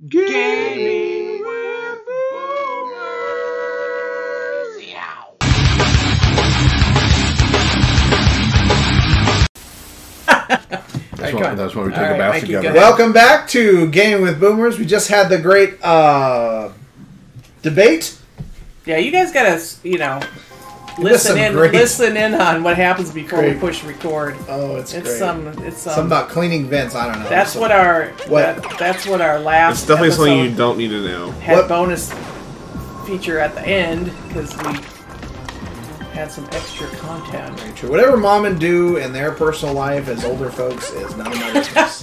Gaming with Boomers. Yow. That's when we take a bath together. Welcome back to Gaming with Boomers. We just had the great debate. Yeah, you guys gotta, listen in on what happens before we push record. Oh, it's great. It's something about cleaning vents. I don't know. That's what our last. It's definitely something you don't need to know. Had bonus feature at the end because we had some extra content. Very true. Whatever mom and do in their personal life as older folks is none of my business.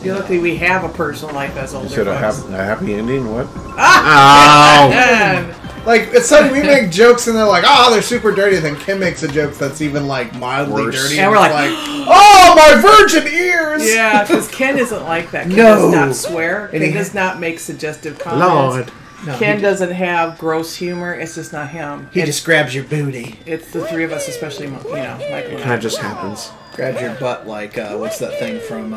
Luckily, we have a personal life as older folks. You said a happy ending? What? Oh! Like, it's something we make jokes and they're like, they're super dirty. Then Kim makes a joke that's even, like, mildly dirty. And we're like, oh, my virgin ears! Yeah, because Ken isn't like that. Ken does not swear. Ken does not make suggestive comments. No, Ken doesn't have gross humor. It's just not him. He just grabs your booty. It's the three of us, especially, Michael. It kind of just happens. Grabs your butt like, what's that thing from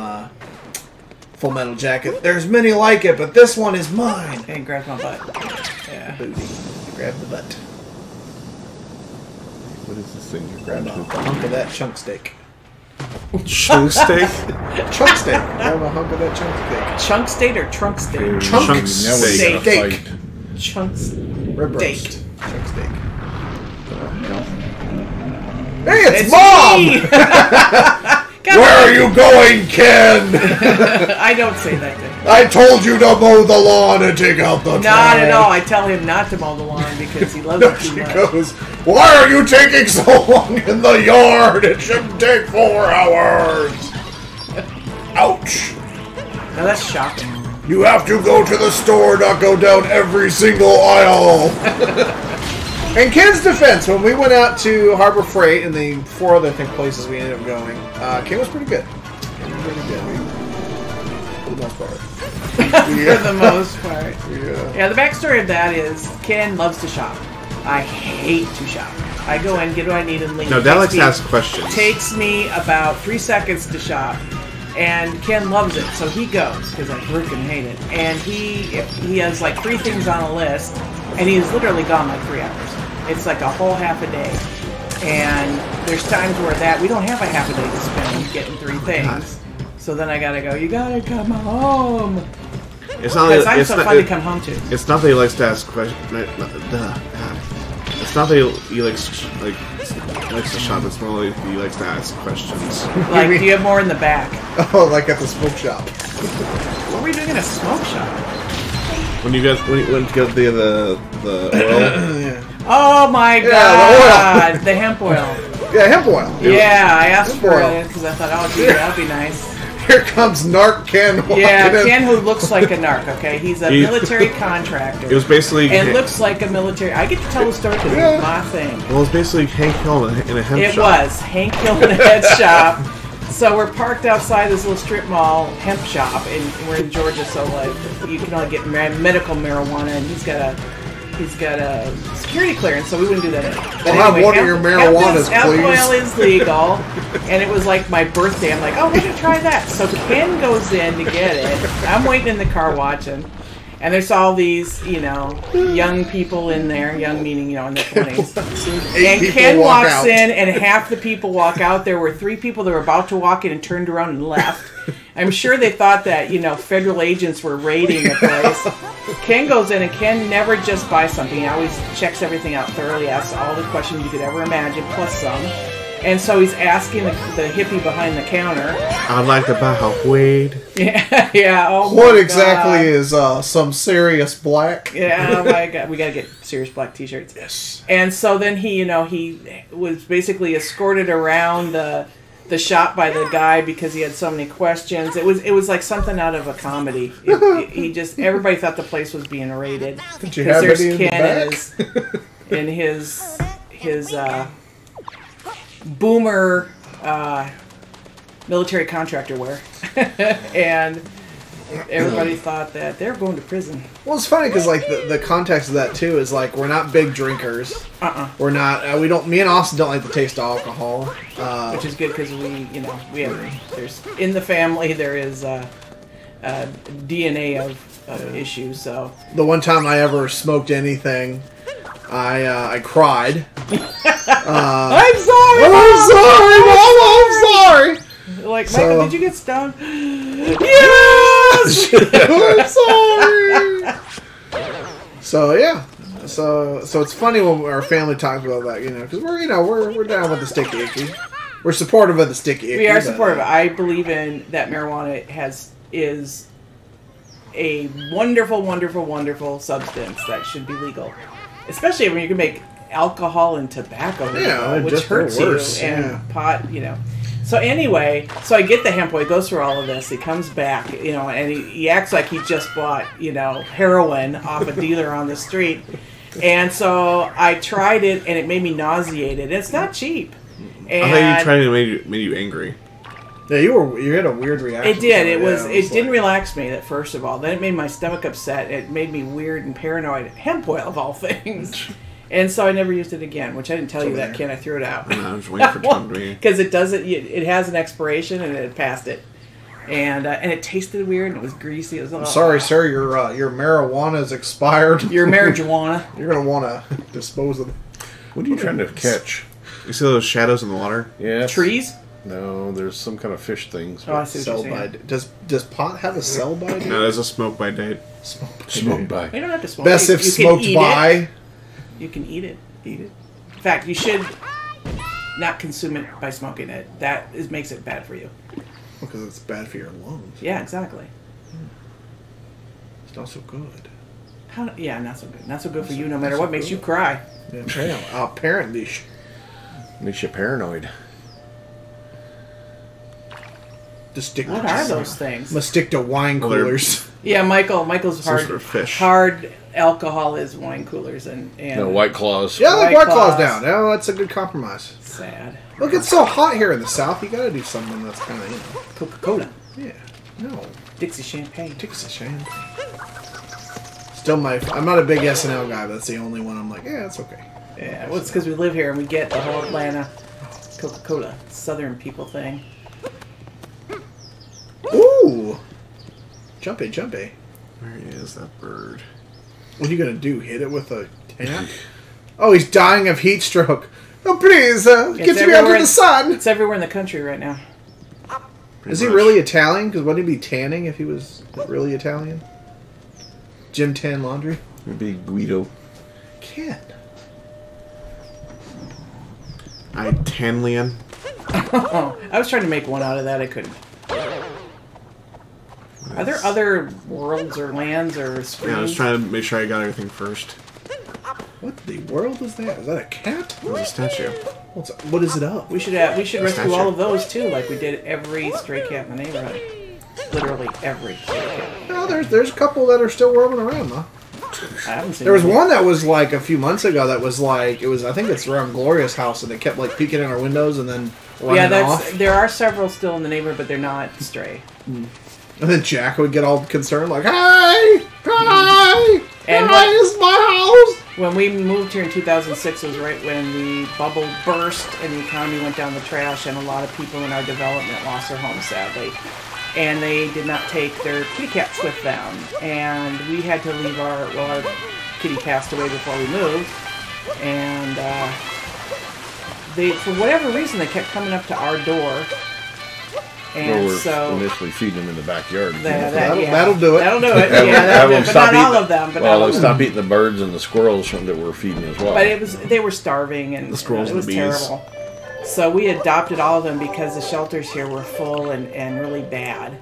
Full Metal Jacket? There's many like it, but this one is mine. And grabs my butt. Yeah. The booty. Grab the butt. What is this thing you're grabbing? A hunk of that chunk steak. Chunk steak? Chunk steak. Grab a hunk of that chunk steak. Chunk steak or trunk steak? Chunk steak. Steak. Chunks. Rib roast. Steak. Chunk steak. Hey, it's Mom! Where are you going, Ken? I don't say that to him. I told you to mow the lawn and take out the trash. Not at all. I tell him not to mow the lawn because he loves it too much. She goes, why are you taking so long in the yard? It shouldn't take 4 hours. Ouch. Now that's shocking. You have to go to the store, not go down every single aisle. In Ken's defense, when we went out to Harbor Freight and the 4 other places we ended up going, Ken was pretty good. For the most part. For the most part. Yeah, the backstory of that is Ken loves to shop. I hate to shop. I go in, get what I need, and leave. No, Dad likes to ask questions. Takes me about 3 seconds to shop. And Ken loves it, so he goes, because I freaking hate it. And he has like 3 things on a list, and he's literally gone like 3 hours. It's like a whole half a day. And there's times where we don't have a half a day to spend getting 3 things. So then I gotta go, you gotta come home. It's not like, I'm so fun to come home to. It's not that he likes to ask questions. It's not that he likes to shop. It's more like he likes to ask questions. Like, do you have more in the back? Oh, like at the smoke shop. What were you doing in a smoke shop? When you guys went to get the oil. Yeah. Oh my god, the hemp oil. Yeah, hemp oil. Yeah, I asked for it because I thought, oh, gee, that'd be nice. Here comes Narc Ken. Ken who looks like a narc, okay? He's a military contractor. It was basically... And looks like a military... I get to tell the story because it's my thing. Well, it was basically Hank Hill in a hemp shop. It was. Hank Hill in a head shop. So we're parked outside this little strip mall hemp shop, and we're in Georgia, so like you can only get medical marijuana, and he's got a security clearance, so we wouldn't do that anyway. Well, have one of your marijuanas, please. Hemp oil is legal, and it was like my birthday. I'm like, oh, we should try that. So Ken goes in to get it. I'm waiting in the car watching, and there's all these, young people in there, young meaning, in their 20s. And Ken walks in, and half the people walk out. There were 3 people that were about to walk in and turned around and left. I'm sure they thought that, federal agents were raiding the place. Ken goes in, and Ken never just buys something. He always checks everything out thoroughly, asks all the questions you could ever imagine, plus some. And so he's asking the hippie behind the counter. I'd like to buy a weed. Yeah. Oh what exactly is some serious black? Yeah, oh my God. We got to get serious black t-shirts. Yes. And so then he was basically escorted around the shop by the guy because he had so many questions. It was like something out of a comedy. Everybody thought the place was being raided. Did you have there's any in Ken the back? in his boomer military contractor wear. And everybody thought that they're going to prison. Well, it's funny because like the context of that too is like we're not big drinkers. We're not. We don't. Me and Austin don't like the taste of alcohol, which is good because we have. There's in the family there is DNA of issue. So The one time I ever smoked anything, I cried. I'm sorry. Oh, I'm sorry, Mom. I'm sorry. Like, So- Michael, did you get stoned? Yes! I'm sorry. So yeah, so it's funny when our family talks about that, because we're down with the sticky icky. We're supportive of the sticky icky. We are but, supportive. I believe in that marijuana is a wonderful, wonderful, wonderful substance that should be legal, especially when you can make alcohol and tobacco legal, which just hurts worse, you, and pot, So anyway, so I get the hemp boy, he goes through all of this, he comes back, and he acts like he just bought, heroin off a dealer on the street. And so I tried it, and it made me nauseated. It's not cheap. And I thought you tried it made you angry. Yeah, you had a weird reaction. it did. to It didn't relax me, first of all. Then it made my stomach upset. It made me weird and paranoid. Hemp oil, of all things. And so I never used it again, which I didn't tell you that, Ken. I threw it out. I was waiting for Tom to be... Because it has an expiration, and it passed it. And it tasted weird, and it was greasy. It was I'm sorry, sir. Your marijuana is expired. Your marijuana. You're gonna want to dispose of. What are you trying to catch? You see those shadows in the water? Yes. Trees? No, there's some kind of fish things. Oh, I see what Sell you're saying. by. Does pot have a sell by? No, there's a smoke by date. Smoked by. You don't have to smoke Best it. if You can smoked eat by. it. You can eat it. In fact, you should not consume it by smoking it. Makes it bad for you. Because it's bad for your lungs. Yeah, exactly. It's not so good. Yeah, not so good. Not so good for you, no matter what makes you cry. Yeah, apparently. Makes you paranoid. Just stick. What are those things? Must stick to wine Well, they're- coolers. Yeah, Michael's Some hard. sort of fish. Hard alcohol is wine coolers and No, White Claws. Yeah, like White White Claws Claws. down. Yeah, that's a good compromise. Sad. Look, it's so hot here in the South. You gotta do something that's kind of, Coca-Cola, yeah. No, Dixie champagne. takes a shame. Still, I'm not a big SNL guy, but that's the only one I'm like, yeah, it's okay. Yeah, well, it's because we live here and we get the whole Atlanta Coca-Cola Southern people thing. Ooh, jumpy. Where is that bird? What are you gonna do? Hit it with a tan? Oh, he's dying of heat stroke. Oh, please, get me out of the sun. It's everywhere in the country right now. Is he really Italian? Because wouldn't he be tanning if he was really Italian? Jim Tan Laundry? Maybe Guido. Ken. Tanlian. Oh, I was trying to make one out of that. I couldn't. Are there other worlds or lands or screens? Yeah, I was trying to make sure I got everything first. What the world is that? Is that a cat? There's a statue. What is it of? We should rescue statue. all of those too, like we did every stray cat in the neighborhood. Literally every stray cat. No, there's a couple that are still roaming around, though. I haven't seen. There was any. one that was like a few months ago that was like, I think it's around Gloria's house, and they kept like peeking in our windows and then running off. There are several still in the neighborhood, but they're not stray. And then Jack would get all concerned, like, "Hey, And hi, is my house." When we moved here in 2006, it was right when the bubble burst and the economy went down the trash, and a lot of people in our development lost their homes, sadly. And they did not take their kitty cats with them. And we had to leave our kitty passed away before we moved. And for whatever reason, they kept coming up to our door. And We're so initially feeding them in the backyard. That'll do it. That'll do it. That Yeah, will but stop not all eating- of them. But Well, not all they'll of them. stop eating the birds and the squirrels that we're feeding as well. But they were starving, and The squirrels it was and the bees. terrible. So we adopted all of them because the shelters here were full and really bad.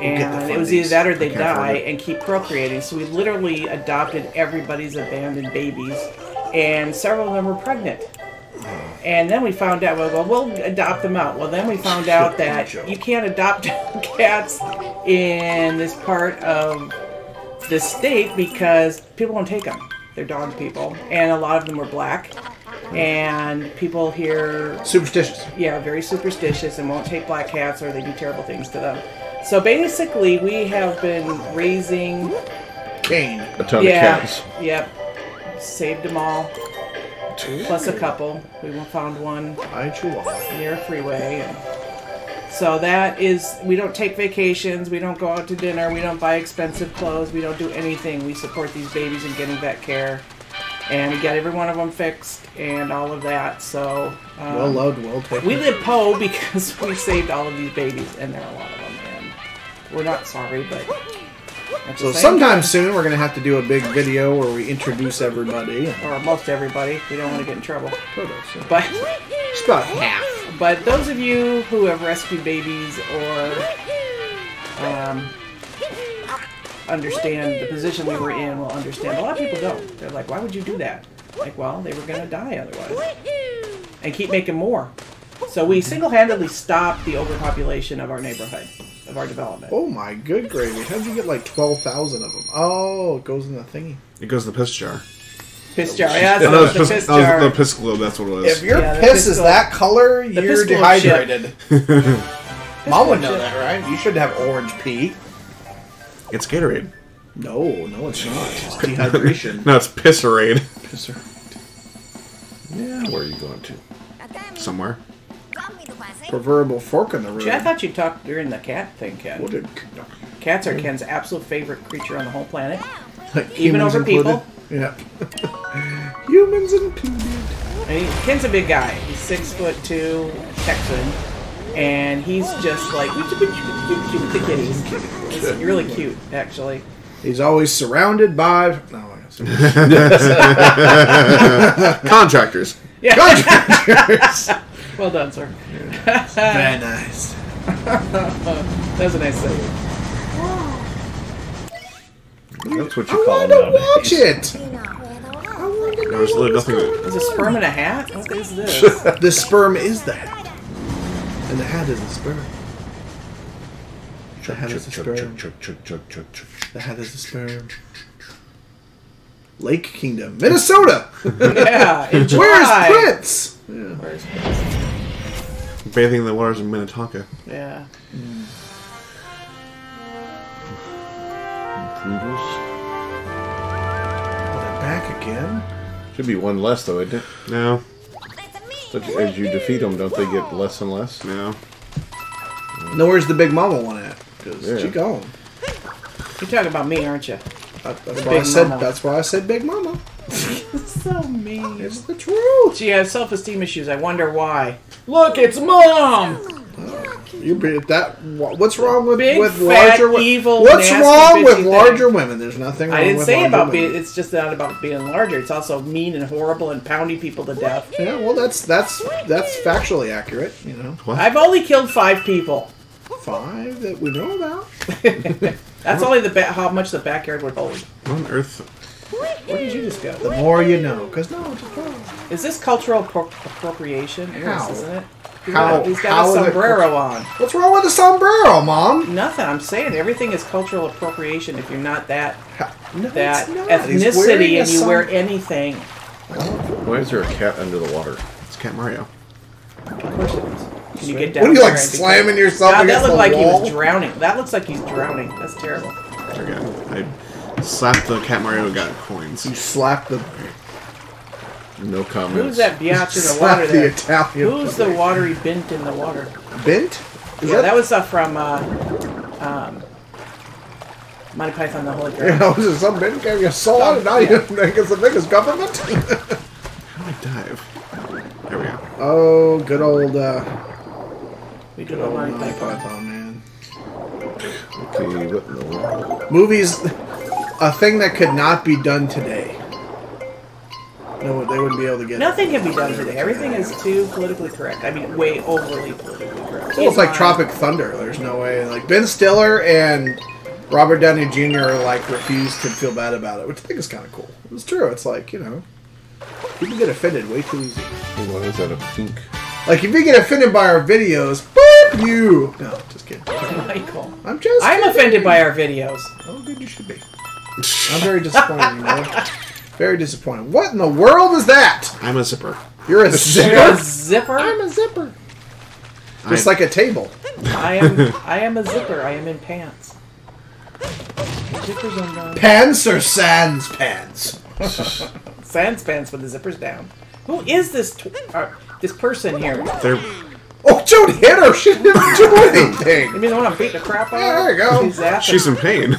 And it was either that or they can't die afford it. and keep procreating. So we literally adopted everybody's abandoned babies, and several of them were pregnant. And then we found out, well, we'll adopt them out. Well, then we found out that you can't adopt cats in this part of the state because people won't take them. They're dog people. And a lot of them were black. And people here, Superstitious. yeah, very superstitious and won't take black cats or they do terrible things to them. So basically, we have been raising, Cain. a ton of cats. Yep, saved them all. Plus a couple. We found one I Chihuahua. near a freeway. And So that is, we don't take vacations, we don't go out to dinner, we don't buy expensive clothes, we don't do anything. We support these babies in getting vet care. And we got every one of them fixed and all of that. So well loved, well taken. We live po because we saved all of these babies, and there are a lot of them. And we're not sorry, but so sometime soon we're gonna have to do a big video where we introduce everybody, or most everybody. We don't want to get in trouble. But it's about half. But those of you who have rescued babies or understand the position we were in will understand. A lot of people don't. They're like, why would you do that? Like, well, they were going to die otherwise. And keep making more. So we single-handedly stopped the overpopulation of our neighborhood, of our development. Oh my good gravy. How'd you get like 12,000 of them? Oh, it goes in the thingy. It goes in the piss jar. Piss jar, yeah, that's the piss jar. The piss globe, that's what it was. If your piss is that color, you're dehydrated. Mom would know that, right? You should have orange pee. It's Gatorade. No, it's not. It's dehydration. No, it's Pisserade. Yeah, where are you going to? Somewhere. Proverbial fork in the road. Gee, I thought you talked during the cat thing, Ken. What did... Cats are Ken's absolute favorite creature on the whole planet. Like even over included? people. Yeah. Humans included. Ken's a big guy. He's 6'2", Texan. And he's just like with the kitties. He's really cute, actually. He's always surrounded by contractors. Yeah. Contractors. Well done, sir. Very nice. That was a nice thing. That's what you call I them want to watch it. There's literally nothing. Is a sperm in a hat? What is this? The sperm is the hat. And the hat is the sperm. The hat is the sperm. The hat is the sperm. Lake Kingdom, Minnesota. Yeah, in July. Where's Prince? Yeah. Where's Prince? Bathing in the waters of Minnetonka. Yeah. Approvals. Oh, they're back again? Should be one less, though, isn't it? No. But as you defeat them, don't they get less and less? No. No, where's the Big Mama one at? Because she gone. You're talking about me, aren't you? That's why I said Big Mama. So mean. It's the truth. She has self-esteem issues. I wonder why. Look, it's Mom! You be that. What's wrong with Big, larger fat, evil, What's nasty, wrong with bitchy larger women? There's nothing wrong I didn't with say larger about women. being. It's just not about being larger. It's also mean and horrible and pounding people to death. Yeah, well, that's factually accurate. You know, What? I've only killed 5 people. 5 that we know about. That's only how much the backyard would hold. What on earth? Where did you just go? The more you know, because no, just go. Is this cultural appropriation? How? Isn't it? How? He's got how a is it sombrero on. What's wrong with the sombrero, Mom? Nothing. I'm saying everything is cultural appropriation if you're not that No, that it's not. He's ethnicity wearing and you wear anything. Why is there a cat under the water? It's Cat Mario. Of course it is. Can you get down What are you there like and be- slamming yourself God, that against looked the like wall? he was drowning. That looks like he's drowning. That's terrible. Again, I slapped the Cat Mario and got coins. You slapped the. No comments. Who's that biatch in the Slapped water the there? Italian. Who's the watery bint in the water? Bint? Yeah, that was from Monty Python and the Holy Grail. You know, is it some bint gave you a sword and now you think it's the biggest government? How do I dive? There we go. Oh, good old, We do a Monty Python. Python, man. Okay, what in the world? Movies, a thing that could not be done today. No, they wouldn't be able to get Nothing can be done today. Everything is too politically correct. I mean, way overly politically correct. Well, it's like Tropic Thunder. There's no way. Like, Ben Stiller and Robert Downey Jr. like refused to feel bad about it, which I think is kind of cool. It's true. It's like, you know, people get offended way too easy. Why is that a pink? Like, if you get offended by our videos, boop you. No, just kidding. Michael. I'm offended kidding. by our videos. Oh, good, you should be. I'm very disappointed in you, Mother. Very disappointed. What in the world is that? I'm a zipper. You're a zipper. You're a zipper? I'm a zipper. Just like a table. I am a zipper. I am in pants. Zippers undone. Pants or sans pants? Sans pants with the zippers down. Who is this this person here? They're Oh, don't hit her! She didn't do anything! You mean the one I'm beating the crap out of? Yeah, there you go. She's zapping. She's in pain.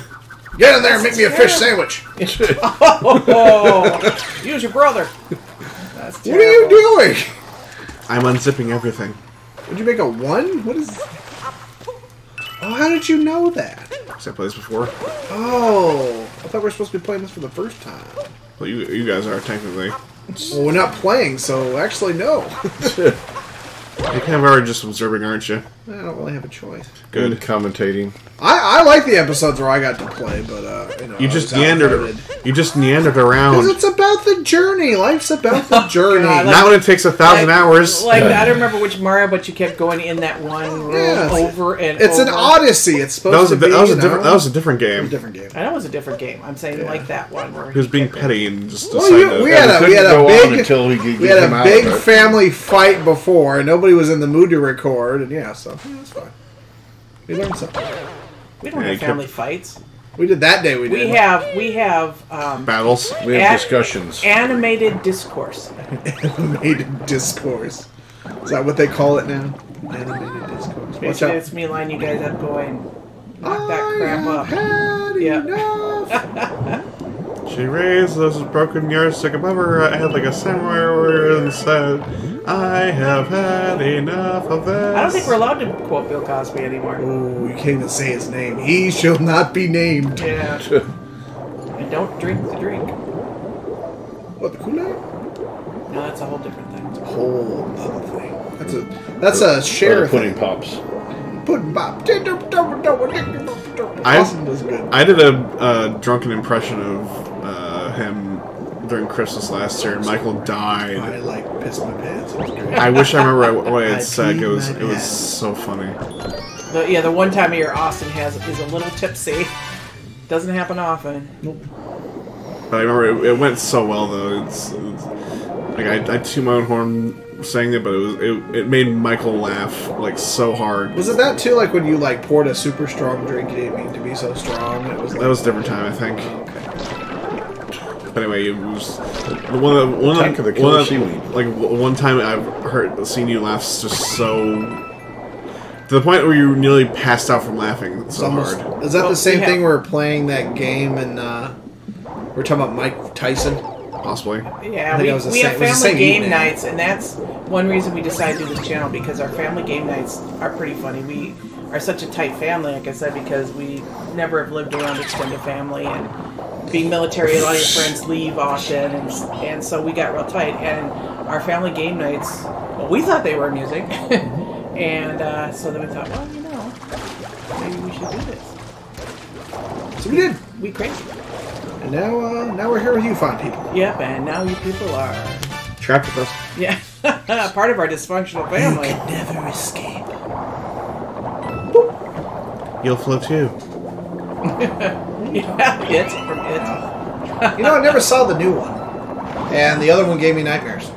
Get in there and make me a fish sandwich! Oh, use your brother. That's What are you doing? I'm unzipping everything. Did you make a 1? What is... Oh, how did you know that? Because I played this before. Oh, I thought we were supposed to be playing this for the first time. Well, you guys are technically. Well, we're not playing, so actually, no. You're kind of already just observing, aren't you? I don't really have a choice. Good. Commentating. I like the episodes where I got to play, but you know, You just meandered. You just meandered around. Because it's about the journey. Life's about the journey. God, Not when it takes 1,000 hours. Like, I don't remember which Mario, but you kept going in that one room over and it's over. an Odyssey. It's supposed That was to be. that was a different It was game. a different game. I know it was a different game. I'm saying like that one where He was being kept petty and just Well, decided we to. had a Go on big until we could we get had him a out big of it. family fight before, and nobody was in the mood to record, and yeah, so yeah, it's fine. We learned something. We don't Yeah, have you family fights. We did that day. We did. We have Battles. We have discussions. animated discourse. Animated discourse. Is that what they call it now? Animated discourse. Watch Basically, out. it's me lining you guys up going, knock that crap I up. have had Yeah. enough. She raised those broken yardstick above her head like a samurai warrior and said, I have had enough of this. I don't think we're allowed to quote Bill Cosby anymore. Oh, you can't even say his name. He shall not be named. Yeah. And don't drink the drink. What, the Kool-Aid? No, that's a whole different thing. Whole other thing. That's a share Pudding thing. pops. Pudding pop. Austin was good. I did a drunken impression of him during Christmas last year, and Michael died. I like pissed my pants. It was great. I wish I remember what I I had said. peed It was my pants. so funny. The one time a year Austin is a little tipsy. Doesn't happen often. But I remember it went so well though. It's like I toot my own horn saying it, but it made Michael laugh like so hard. Was it that too? Like when you like poured a super strong drink, it didn't mean to be so strong. It was like, That was a different time, I think. okay. But anyway, it was Attack of the Killer Seaweed. Like one time I've seen you laugh just so to the point where you nearly passed out from laughing It's so almost. hard. Is that Well, the same we thing? have- We're playing that game and we're talking about Mike Tyson. Possibly. Yeah, I think it was the we have same- it was the family same game evening. nights, and that's one reason we decided to do this channel, because our family game nights are pretty funny. We are such a tight family, like I said, because we never have lived around extended family, and being military, a lot of your friends leave often, and so we got real tight. And our family game nights, well, we thought they were amusing, and so then we thought, well, you know, maybe we should do this. So we did. We crazy. And now we're here with you, fine people. Yep, and now you people are, Trapped with us. yeah, part of our dysfunctional family. Never escape. You'll float too. Yeah, it's from it. You know, I never saw the new one, and the other one gave me nightmares.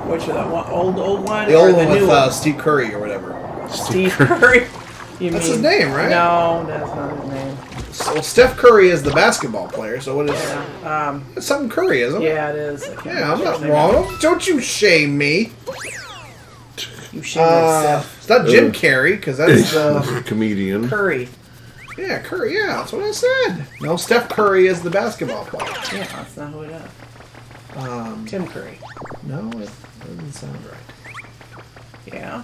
Which is that one, old one? The or old one new with Steve Curry or whatever. Steve Curry. You That's mean- his name, right? No, that's not his name. Well, Steph Curry is the basketball player, so what is it? Yeah, It's something Curry, isn't it? yeah, it is. I can't Yeah, I'm remember not his name. wrong. Don't you shame me. You shame yourself. It's not Jim Carrey, because that's Comedian. Curry. yeah, Curry. Yeah, that's what I said. No, Steph Curry is the basketball player. Yeah, that's not who it is. Tim Curry. No, it doesn't sound right. Yeah.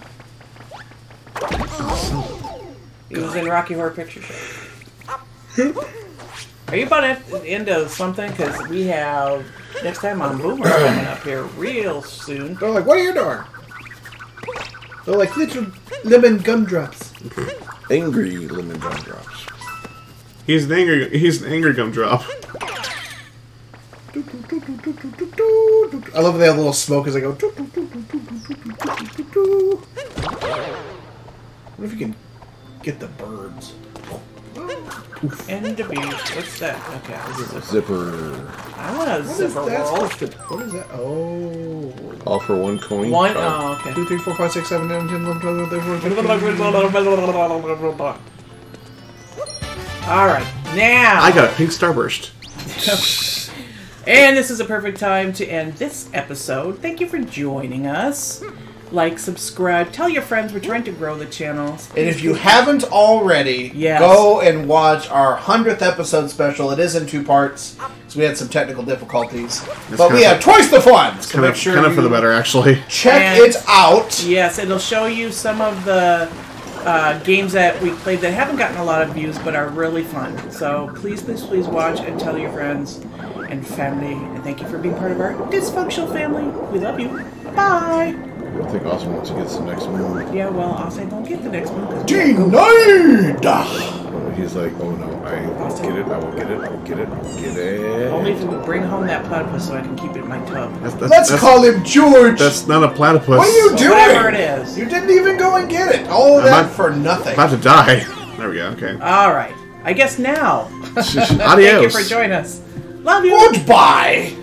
He was in Rocky Horror Picture Show. Are you about into something? Because we have next time on Boomer coming up here real soon. They're like, what are you doing? They're like little lemon gumdrops. Angry lemon gumdrops. He's an angry gumdrop. I love when they have a little smoke as they go. What if you can get the birds? And the beach. What's that? Okay, this is a, Zipper. I want a What is zipper that roll. supposed to? What is that? Oh. All for one coin. One. Oh, okay. 2, 3, 4, 5, 6, 7, 8, 9, 10, 11, 12, 13, 14, 15. All right, now. I got a pink starburst. And this is a perfect time to end this episode. Thank you for joining us. like, subscribe, tell your friends. We're trying to grow the channels. And if you haven't already, Yes. go and watch our 100th episode special. It is in 2 parts, so we had some technical difficulties. But we had twice the fun, so make sure kind of for the better, actually. check it out. Yes, it'll show you some of the games that we played that haven't gotten a lot of views but are really fun. So please, please, please watch and tell your friends and family. And thank you for being part of our dysfunctional family. We love you. Bye. I think Austin wants to get the next move. Yeah, well, I'll say don't get the next one. Denied! He's like, oh no, I will get it, I will get it, I will get it, I will get it. Only if we bring home that platypus so I can keep it in my tub. Let's call him George! That's not a platypus. What are you doing? Whatever it is. You didn't even go and get it. All of that for nothing. About to die. There we go, okay. All right. I guess now. Adios. Thank you for joining us. Love you. Goodbye!